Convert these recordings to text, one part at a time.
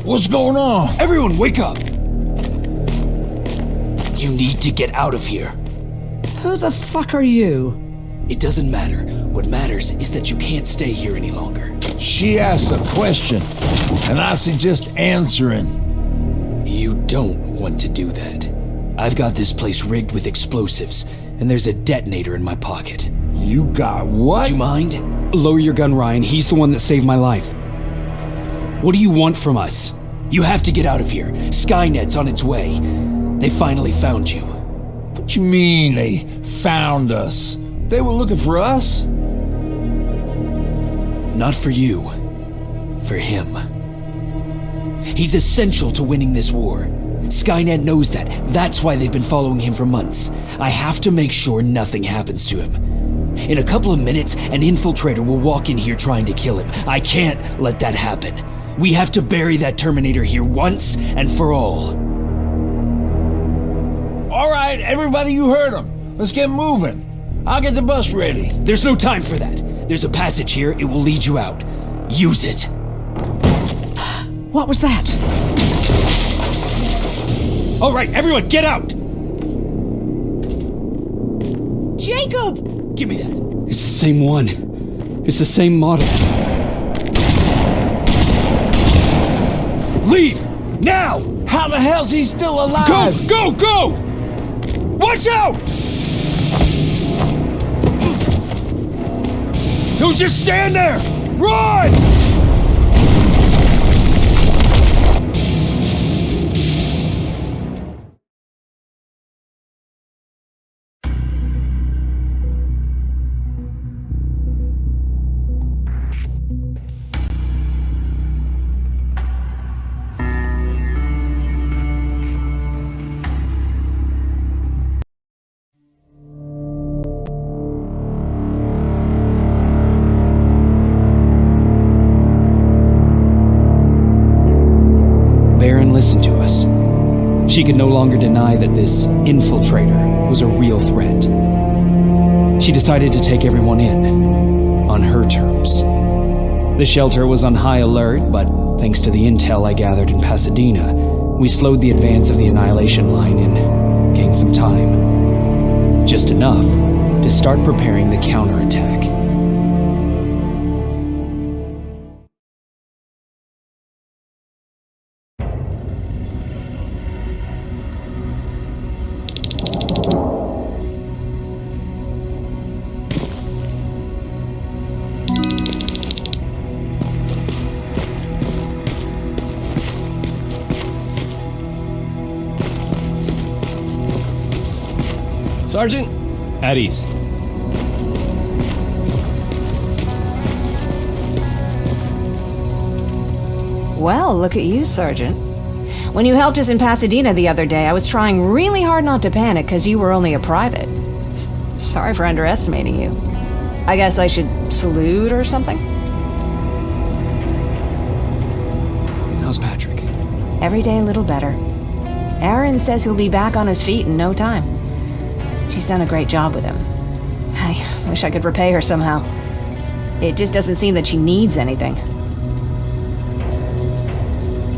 What's going on? Everyone, wake up! You need to get out of here. Who the fuck are you? It doesn't matter. What matters is that you can't stay here any longer. She asks a question, and I suggest answering. You don't want to do that. I've got this place rigged with explosives, and there's a detonator in my pocket. You got what? Do you mind? Lower your gun, Ryan. He's the one that saved my life. What do you want from us? You have to get out of here. Skynet's on its way. They finally found you. What you mean they found us? They were looking for us? Not for you. For him. He's essential to winning this war. Skynet knows that. That's why they've been following him for months. I have to make sure nothing happens to him. In a couple of minutes, an infiltrator will walk in here trying to kill him. I can't let that happen. We have to bury that Terminator here once and for all. All right, everybody, you heard him. Let's get moving. I'll get the bus ready. There's no time for that. There's a passage here. It will lead you out. Use it. What was that? All right, everyone, get out! Jacob! Give me that. It's the same one. It's the same model. Leave! Now! How the hell's he still alive? Go! Go! Go! Watch out! Don't just stand there! Run! Baron listened to us. She could no longer deny that this infiltrator was a real threat. She decided to take everyone in, on her terms. The shelter was on high alert, but thanks to the intel I gathered in Pasadena, we slowed the advance of the Annihilation Line and gained some time. Just enough to start preparing the counterattack. Sergeant? At ease. Well, look at you, Sergeant. When you helped us in Pasadena the other day, I was trying really hard not to panic because you were only a private. Sorry for underestimating you. I guess I should salute or something? How's Patrick? Every day a little better. Aaron says he'll be back on his feet in no time. She's done a great job with him. I wish I could repay her somehow. It just doesn't seem that she needs anything.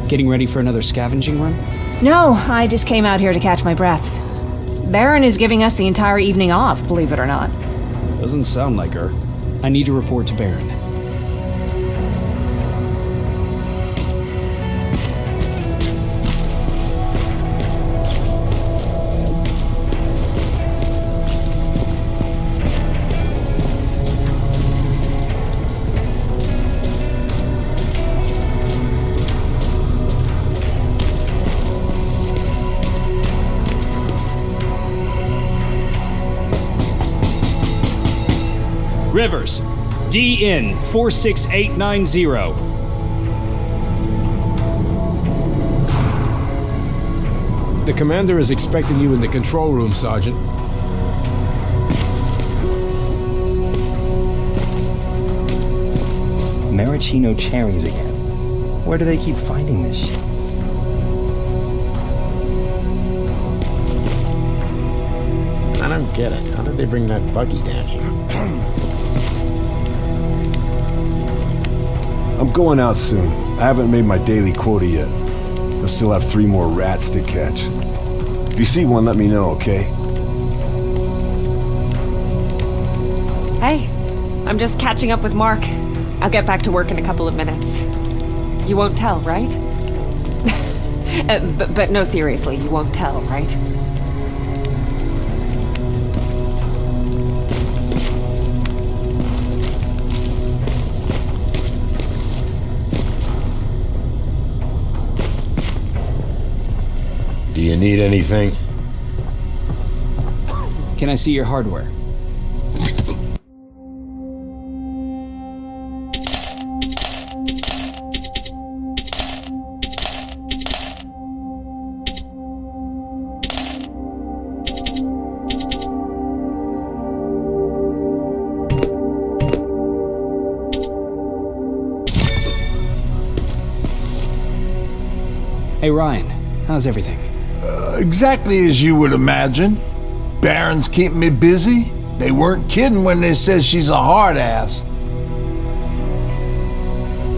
Getting ready for another scavenging run? No, I just came out here to catch my breath. Baron is giving us the entire evening off, believe it or not. Doesn't sound like her. I need to report to Baron. Rivers, DN 46890. The commander is expecting you in the control room, Sergeant. Maraschino cherries again. Where do they keep finding this shit? I don't get it. How did they bring that buggy down here? I'm going out soon. I haven't made my daily quota yet. I still have 3 more rats to catch. If you see one, let me know, okay? Hey, I'm just catching up with Mark. I'll get back to work in a couple of minutes. You won't tell, right? But no, seriously, you won't tell, right? Do you need anything? Can I see your hardware? Hey Ryan, how's everything? Exactly as you would imagine. Baron's keeping me busy. They weren't kidding when they said she's a hard ass.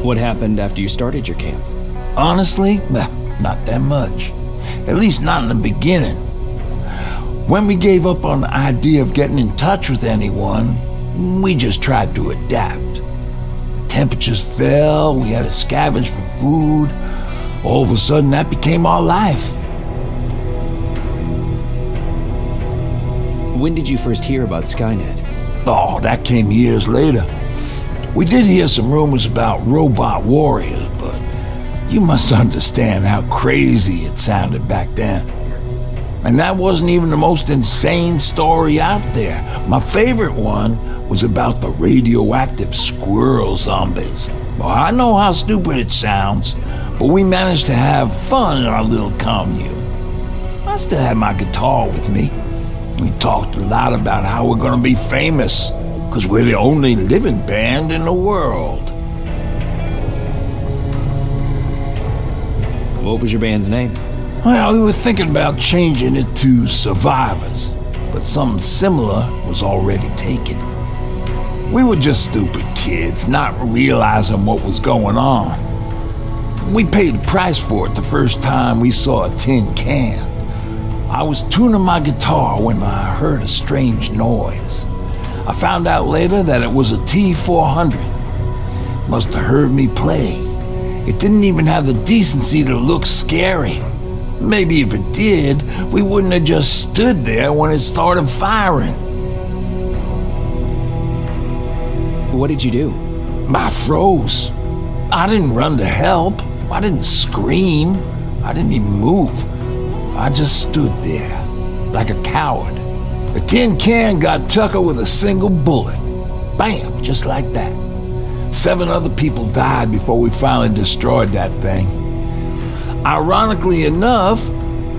What happened after you started your camp? Honestly, not that much. At least not in the beginning. When we gave up on the idea of getting in touch with anyone, we just tried to adapt. Temperatures fell, we had to scavenge for food. All of a sudden, that became our life. When did you first hear about Skynet? Oh, that came years later. We did hear some rumors about robot warriors, but you must understand how crazy it sounded back then. And that wasn't even the most insane story out there. My favorite one was about the radioactive squirrel zombies. Well, I know how stupid it sounds, but we managed to have fun in our little commune. I still had my guitar with me. We talked a lot about how we're gonna be famous, because we're the only living band in the world. What was your band's name? Well, we were thinking about changing it to Survivors, but something similar was already taken. We were just stupid kids, not realizing what was going on. We paid the price for it the first time we saw a tin can. I was tuning my guitar when I heard a strange noise. I found out later that it was a T-400. Must have heard me play. It didn't even have the decency to look scary. Maybe if it did, we wouldn't have just stood there when it started firing. What did you do? I froze. I didn't run to help. I didn't scream. I didn't even move. I just stood there, like a coward. The tin can got Tucker with a single bullet. Bam, just like that. 7 other people died before we finally destroyed that thing. Ironically enough,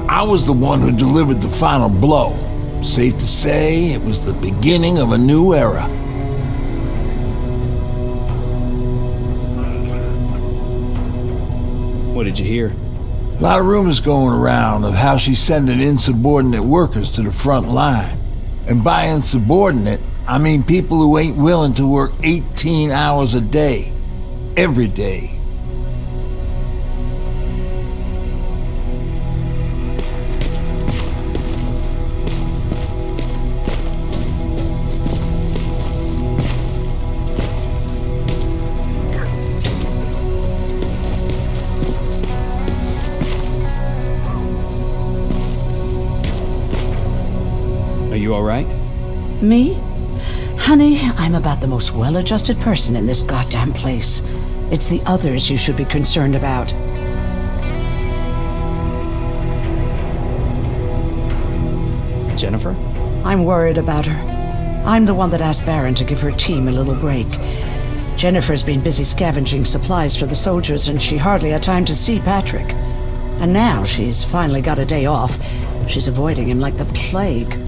I was the one who delivered the final blow. Safe to say, it was the beginning of a new era. What did you hear? A lot of rumors going around of how she's sending insubordinate workers to the front line. And by insubordinate, I mean people who ain't willing to work 18 hours a day, every day. Are you all right? Me? Honey, I'm about the most well-adjusted person in this goddamn place. It's the others you should be concerned about. Jennifer? I'm worried about her. I'm the one that asked Baron to give her team a little break. Jennifer's been busy scavenging supplies for the soldiers, and she hardly had time to see Patrick. And now she's finally got a day off. She's avoiding him like the plague.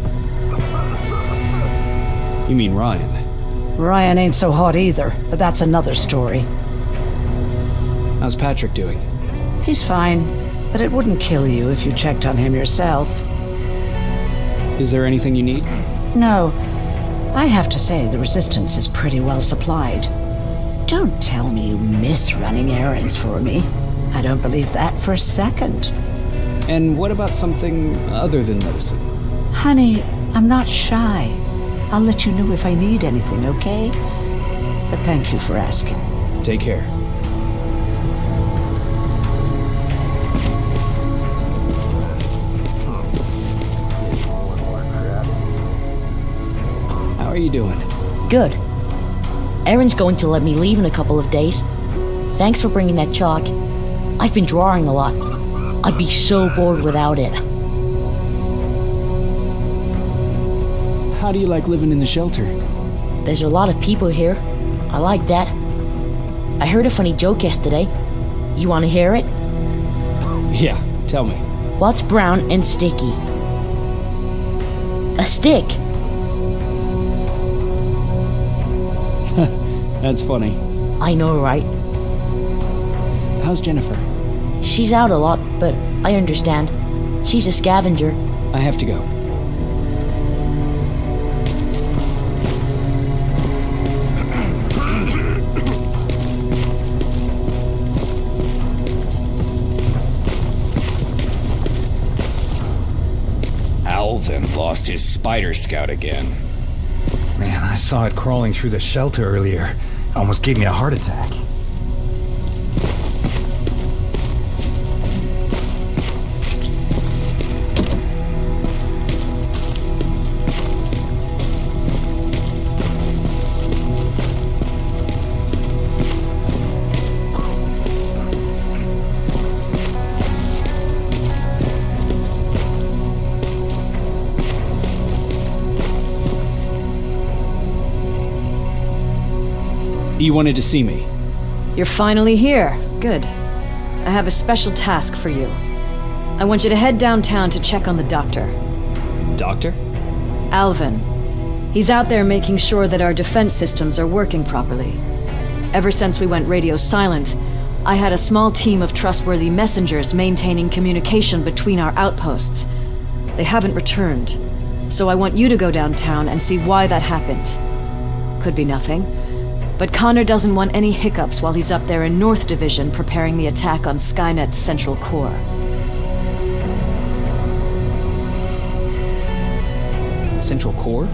You mean Ryan? Ryan ain't so hot either, but that's another story. How's Patrick doing? He's fine, but it wouldn't kill you if you checked on him yourself. Is there anything you need? No. I have to say the Resistance is pretty well supplied. Don't tell me you miss running errands for me. I don't believe that for a second. And what about something other than medicine? Honey, I'm not shy. I'll let you know if I need anything, okay? But thank you for asking. Take care. How are you doing? Good. Erin's going to let me leave in a couple of days. Thanks for bringing that chalk. I've been drawing a lot. I'd be so bored without it. How do you like living in the shelter? There's a lot of people here. I like that. I heard a funny joke yesterday. You want to hear it? Yeah, tell me. What's brown and sticky? A stick. That's funny. I know, right? How's Jennifer? She's out a lot, but I understand. She's a scavenger. I have to go. Alvin lost his spider scout again. Man, I saw it crawling through the shelter earlier. It almost gave me a heart attack. You wanted to see me? You're finally here. Good. I have a special task for you. I want you to head downtown to check on the doctor. Doctor? Alvin. He's out there making sure that our defense systems are working properly. Ever since we went radio silent, I had a small team of trustworthy messengers maintaining communication between our outposts. They haven't returned, so I want you to go downtown and see why that happened. Could be nothing. But Connor doesn't want any hiccups while he's up there in North Division preparing the attack on Skynet's central core. Central core?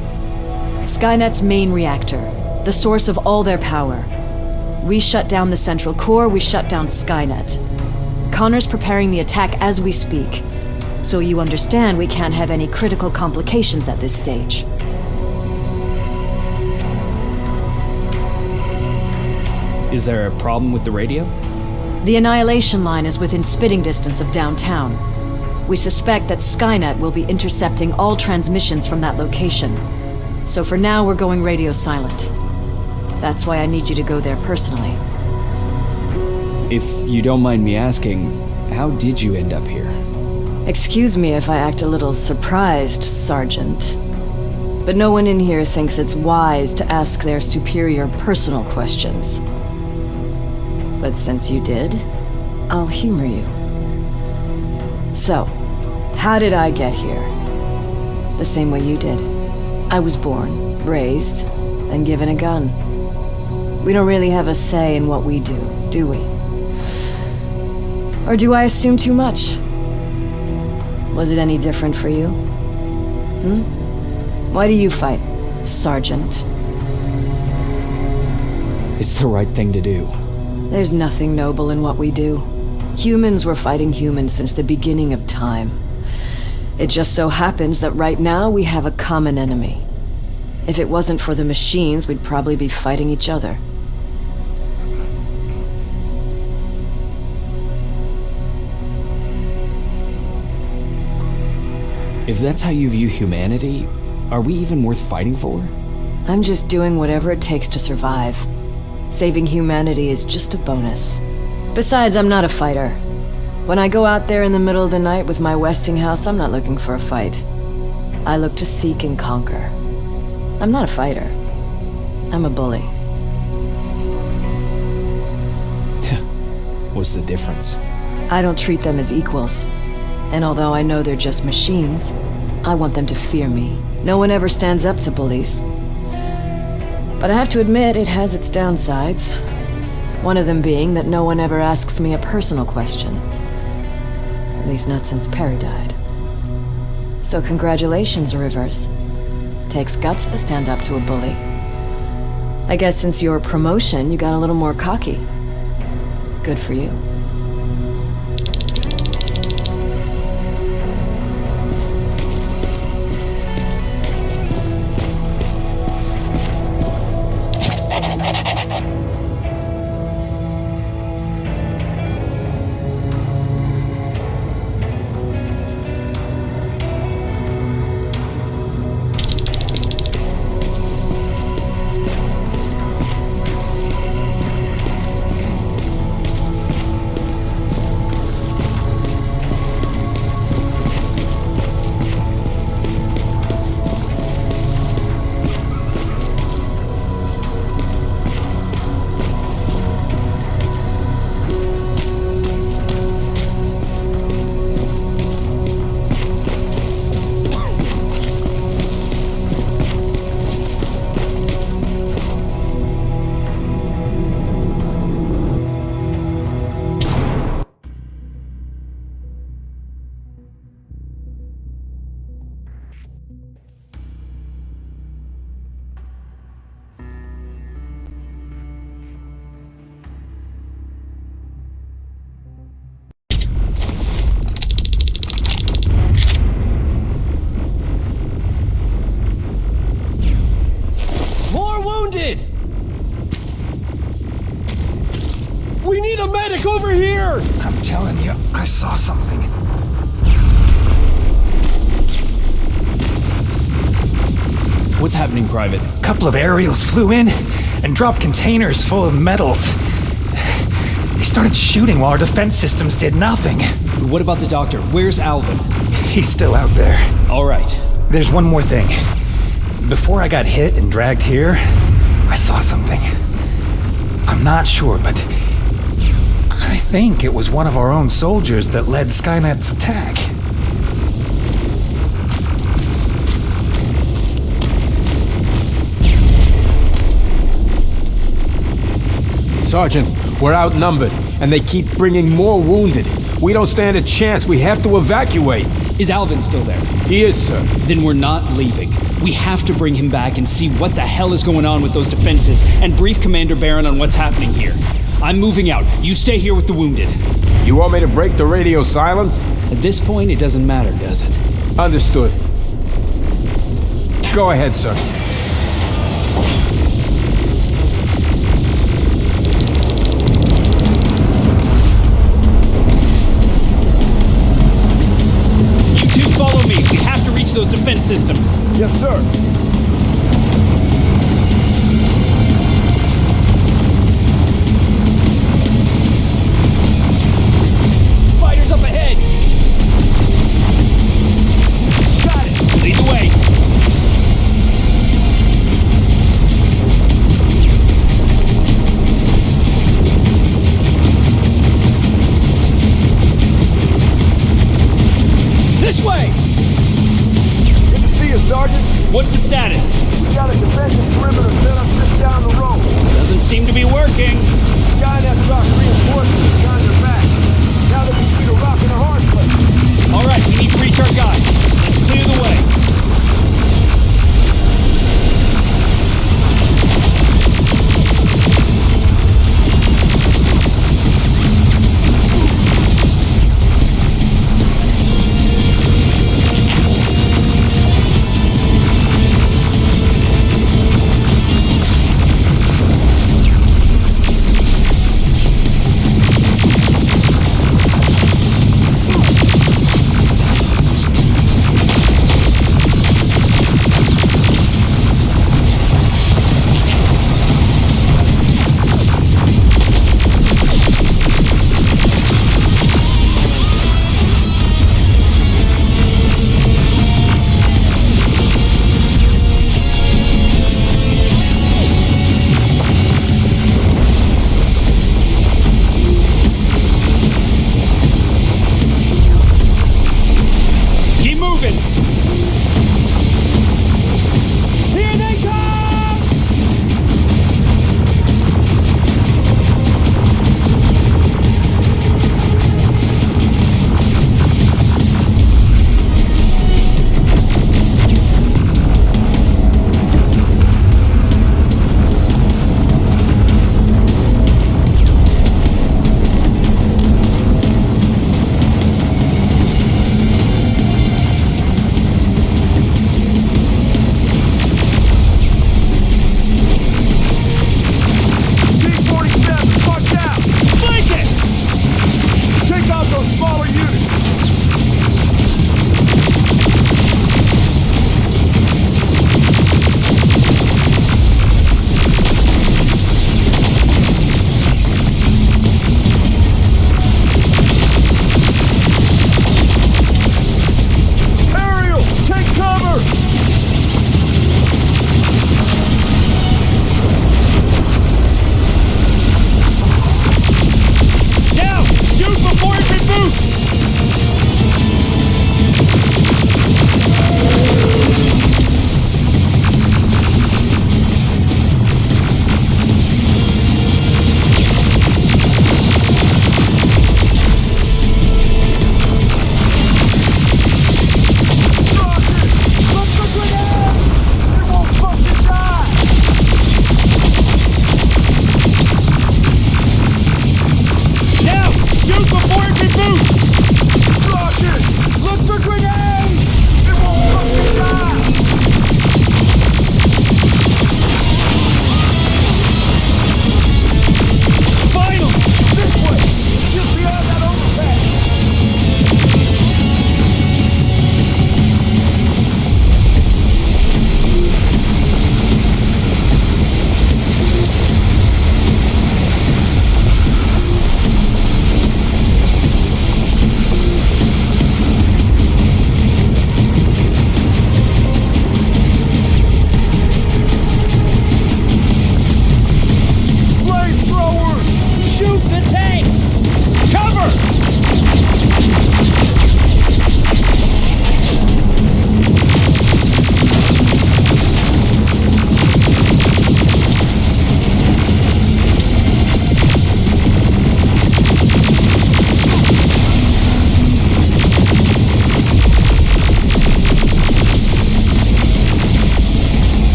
Skynet's main reactor, the source of all their power. We shut down the central core, we shut down Skynet. Connor's preparing the attack as we speak, so you understand we can't have any critical complications at this stage. Is there a problem with the radio? The Annihilation Line is within spitting distance of downtown. We suspect that Skynet will be intercepting all transmissions from that location. So for now, we're going radio silent. That's why I need you to go there personally. If you don't mind me asking, how did you end up here? Excuse me if I act a little surprised, Sergeant. But no one in here thinks it's wise to ask their superior personal questions. But since you did, I'll humor you. So, how did I get here? The same way you did. I was born, raised, and given a gun. We don't really have a say in what we do we? Or do I assume too much? Was it any different for you? Why do you fight, Sergeant? It's the right thing to do. There's nothing noble in what we do. Humans were fighting humans since the beginning of time. It just so happens that right now we have a common enemy. If it wasn't for the machines, we'd probably be fighting each other. If that's how you view humanity, are we even worth fighting for? I'm just doing whatever it takes to survive. Saving humanity is just a bonus. Besides, I'm not a fighter. When I go out there in the middle of the night with my Westinghouse, I'm not looking for a fight. I look to seek and conquer. I'm not a fighter. I'm a bully. What's the difference? I don't treat them as equals. And although I know they're just machines, I want them to fear me. No one ever stands up to bullies. But I have to admit, it has its downsides. One of them being that no one ever asks me a personal question. At least not since Perry died. So congratulations, Rivers. Takes guts to stand up to a bully. I guess since your promotion, you got a little more cocky. Good for you. We need a medic over here! I'm telling you, I saw something. What's happening, Private? A couple of aerials flew in and dropped containers full of metals. They started shooting while our defense systems did nothing. What about the doctor? Where's Alvin? He's still out there. All right. There's one more thing. Before I got hit and dragged here, I saw something. I'm not sure, but I think it was one of our own soldiers that led Skynet's attack. Sergeant, we're outnumbered, and they keep bringing more wounded. We don't stand a chance. We have to evacuate. Is Alvin still there? He is, sir. Then we're not leaving. We have to bring him back and see what the hell is going on with those defenses and brief Commander Barron on what's happening here. I'm moving out. You stay here with the wounded. You want me to break the radio silence? At this point, it doesn't matter, does it? Understood. Go ahead, sir. You two follow me. We have to reach those defense systems. Yes, sir. Spiders up ahead. Got it. Lead the way. This way! Good to see you, Sergeant. What's the status? We got a defensive perimeter set up just down the road. Doesn't seem to be working. Skynet dropped reinforcements behind their backs. Now they're between a rock and a hard place. All right, we need to reach our guys. Let's clear the way.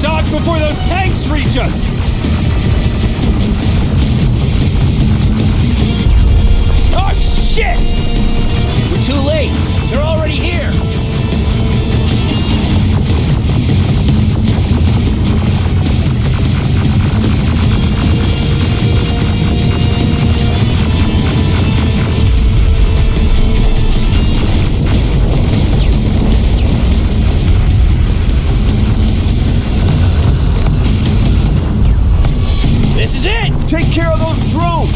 Dock before those tanks reach us! Oh, shit! We're too late. They're already here. This is it! Take care of those drones!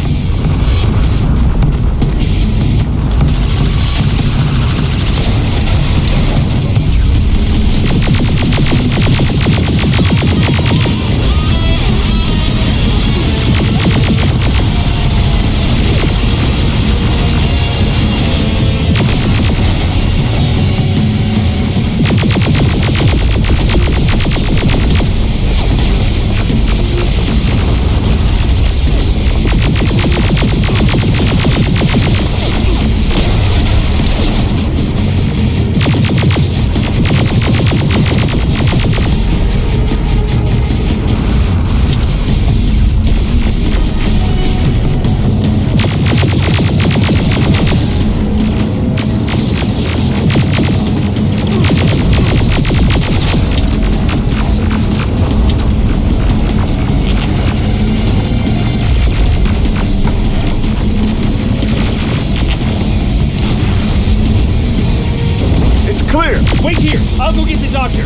Clear! Wait here! I'll go get the doctor!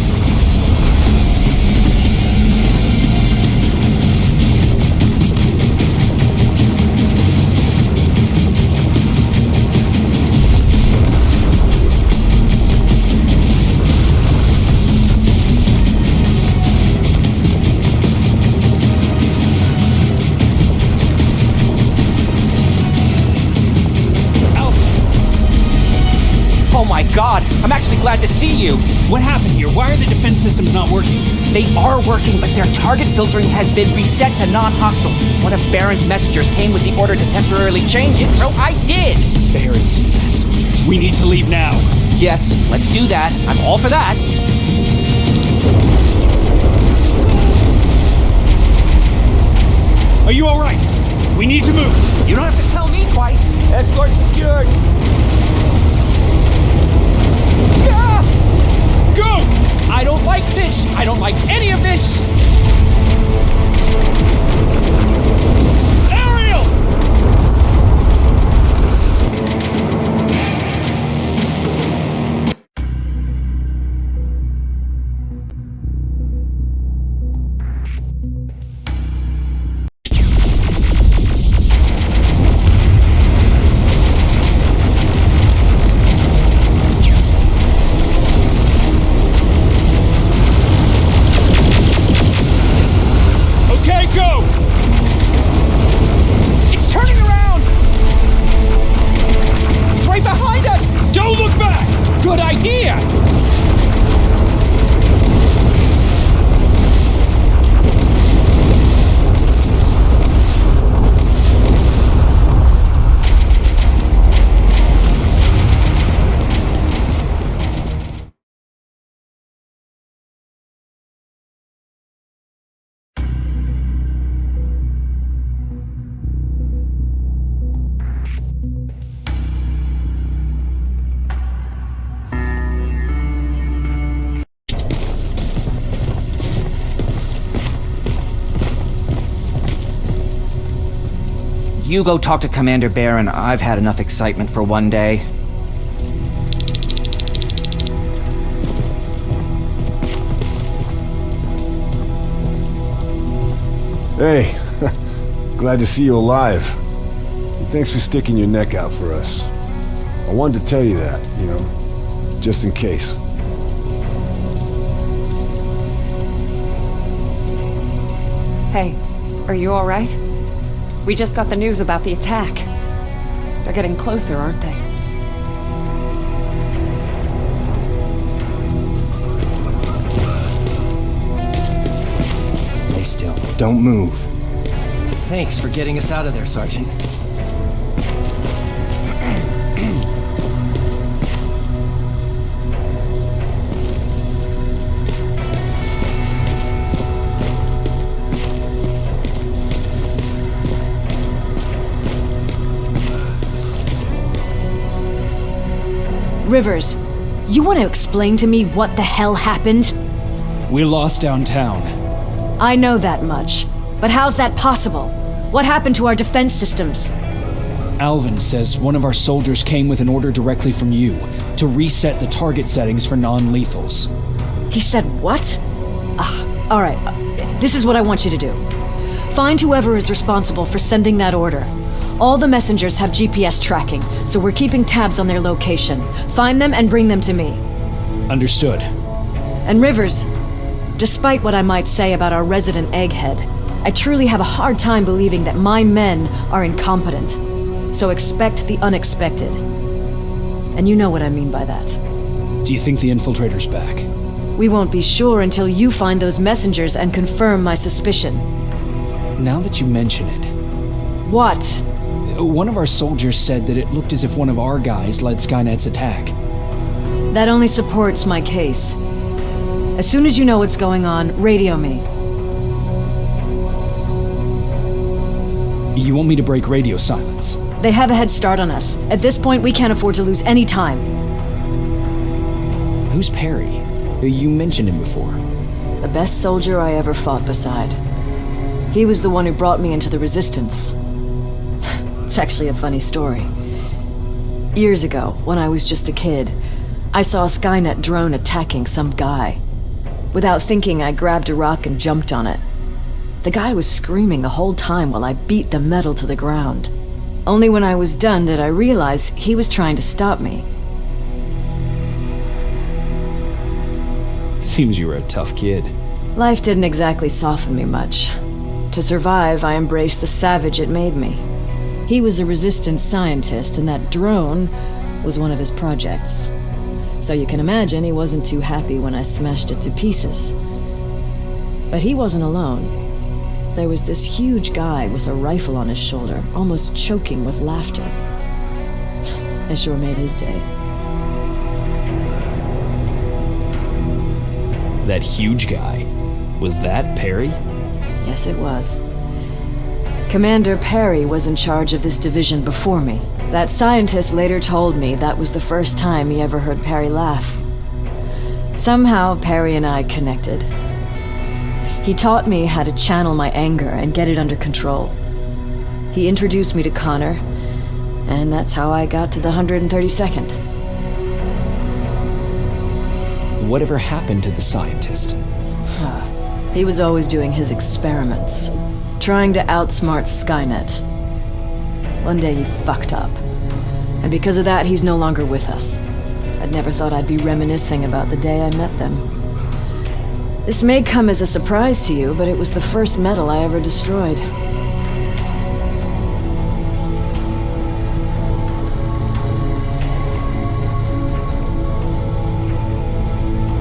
Oh my god, I'm actually glad to see you. What happened here? Why are the defense systems not working? They are working, but their target filtering has been reset to non-hostile. One of Baron's messengers came with the order to temporarily change it, so I did. Baron's messengers. We need to leave now. Yes, let's do that. I'm all for that. Are you alright? We need to move. You don't have to tell me twice. Escort secured. Go! I don't like this! I don't like any of this! Ariel! You go talk to Commander Baron. I've had enough excitement for one day. Hey, glad to see you alive. And thanks for sticking your neck out for us. I wanted to tell you that, you know, just in case. Hey, are you all right? We just got the news about the attack. They're getting closer, aren't they? Stay still. Don't move. Thanks for getting us out of there, Sergeant. Rivers, you want to explain to me what the hell happened? We're lost downtown. I know that much. But how's that possible? What happened to our defense systems? Alvin says one of our soldiers came with an order directly from you to reset the target settings for non-lethals. He said what? All right. This is what I want you to do. Find whoever is responsible for sending that order. All the messengers have GPS tracking, so we're keeping tabs on their location. Find them and bring them to me. Understood. And Rivers, despite what I might say about our resident egghead, I truly have a hard time believing that my men are incompetent. So expect the unexpected. And you know what I mean by that. Do you think the infiltrator's back? We won't be sure until you find those messengers and confirm my suspicion. Now that you mention it... What? One of our soldiers said that it looked as if one of our guys led Skynet's attack. That only supports my case. As soon as you know what's going on, radio me. You want me to break radio silence? They have a head start on us. At this point, we can't afford to lose any time. Who's Perry? You mentioned him before. The best soldier I ever fought beside. He was the one who brought me into the Resistance. It's actually a funny story. Years ago, when I was just a kid, I saw a Skynet drone attacking some guy. Without thinking, I grabbed a rock and jumped on it. The guy was screaming the whole time while I beat the metal to the ground. Only when I was done did I realize he was trying to stop me. Seems you were a tough kid. Life didn't exactly soften me much. To survive, I embraced the savage it made me. He was a resistance scientist, and that drone was one of his projects. So you can imagine he wasn't too happy when I smashed it to pieces. But he wasn't alone. There was this huge guy with a rifle on his shoulder, almost choking with laughter. I sure made his day. That huge guy. Was that Perry? Yes, it was. Commander Perry was in charge of this division before me. That scientist later told me that was the first time he ever heard Perry laugh. Somehow, Perry and I connected. He taught me how to channel my anger and get it under control. He introduced me to Connor, and that's how I got to the 132nd. Whatever happened to the scientist? He was always doing his experiments, trying to outsmart Skynet. One day he fucked up, and because of that, he's no longer with us. I'd never thought I'd be reminiscing about the day I met them. This may come as a surprise to you, but it was the first metal I ever destroyed.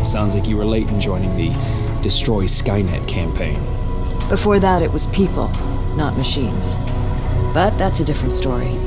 Sounds like you were late in joining the Destroy Skynet campaign. Before that, it was people, not machines. But that's a different story.